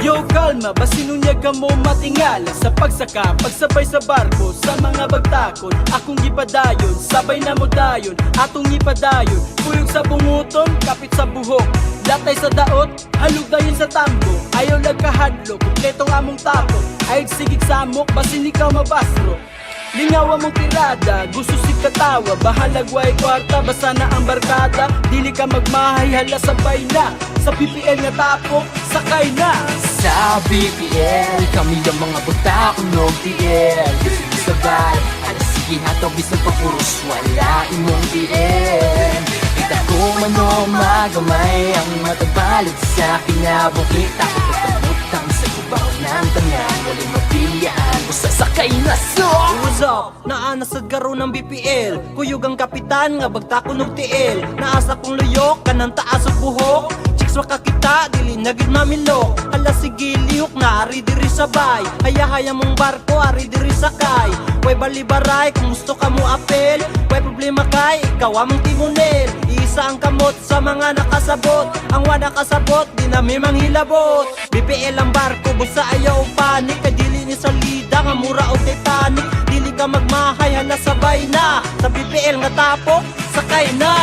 Yo, kalma, basinunyag ka mo matingala sa pagsaka, pagsabay sa barko, sa mga bagtakon. Akong gipadayon, sabay na mo dayon, atong gipadayon. Kuyog sa bunguton, kapit sa buhok, latay sa daot, halog dayon sa tambo. Ayaw nagkahadlo, kumpletong among tapo. Ayog sigig samok, basin ikaw mabasro. Lingawa mong tirada, gusto si katawa. Bahalag way kwarta, basta na ang barkada. Dili ka magmahay, hala sabay na. Sa PPL nga tapok, sakay na. Sa BPL, kami ang mga buta kunog TL. Gusto sabay, ala sige hataw bisang papuros, wala imong DL. Kita ko mano magamay, ang matagbalid sa kinabuhi. Takot pagkamutang sa gubaw ng tangan, walang mapilian, basta sakay na so. What's up? Naanasad garo ng BPL, kuyog ang kapitan nga bagtako ng TL. Naasa kong luyok, kanang taas ug buhok. Chicks makakita, dili nagid mamilok. Hala sige lihok na, ari diri sabay. Haya-haya mong barko, ari diri sakay. Way balibaray, kung gusto ka mo apel. Way problema kay, ikaw among timonel. Isa ang kamot sa mga nakasabot. Ang wala kasabot, di na may manghilabot. BPL ang barko, busa ayaw panik. Kay dili ni salida, nga mura o Titanic. Dili ka magmahay, hala sabay na. Sa BPL nga tapok, sakay na.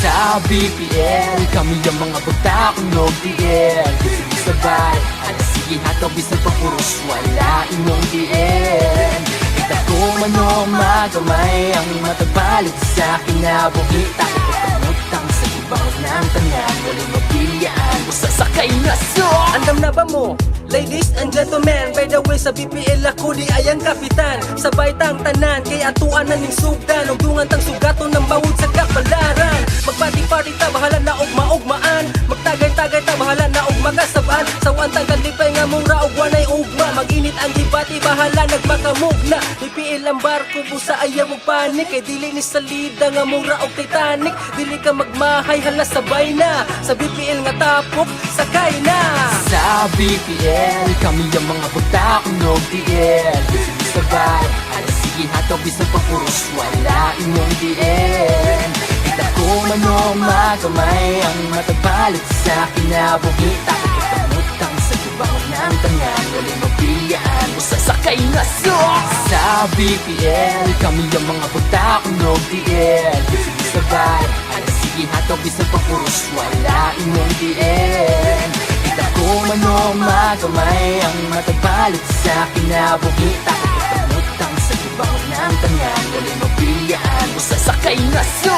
Sa BPL, kami ang mga buta kunog TL. Gusto sabay, ala sige hataw bisang papuros, wala imong DL. Kita ko mano magamay, ang matagbalid sa kinabuhi. Takot pagkamutang sa ibaw ng tangan, walang mapilian, basta sakay na so. Andam na ba mo? Ladies and gentlemen, by the way sa BPL ako di ayang kapitan. Sabay tang tanan, kay atuan na ning sugdan. Ug dungan tang sugaton ng bawod sa kapalaran. Magparty-party ta, bahala na og maugmaan. Magtagay-tagay ta, bahala na og magasaban. Sawan tang kalipay nga mura og wanay ugma. Mag-init ang debate, bahala nagmakamugna. BPL ang barko, busa ayaw og panik. Kay dili ni salida nga mura og Titanic. Dili ka magmahay, hala sabay na. Sa BPL nga tapok, sakay na. Sa BPL, kami ang mga buta kunog TL. Gusto sabay, ala sige hataw bisang papuros, wala imong DL. Kita ko mano magamay, ang matagbalid sa kinabuhi. Takot pagkamutang sa ibaw ng tangan, walang mapilian, basta sakay na so. Sa BPL, kami ang mga buta kunog TL. Gusto sabay, ala sige hataw bisang papuros, wala imong DL. Kita ko mano magamay, ang matagbalid sa kinabuhi. Takot pagkamutang sa ibaw ng tangan, walang mapilian, basta sakay na so.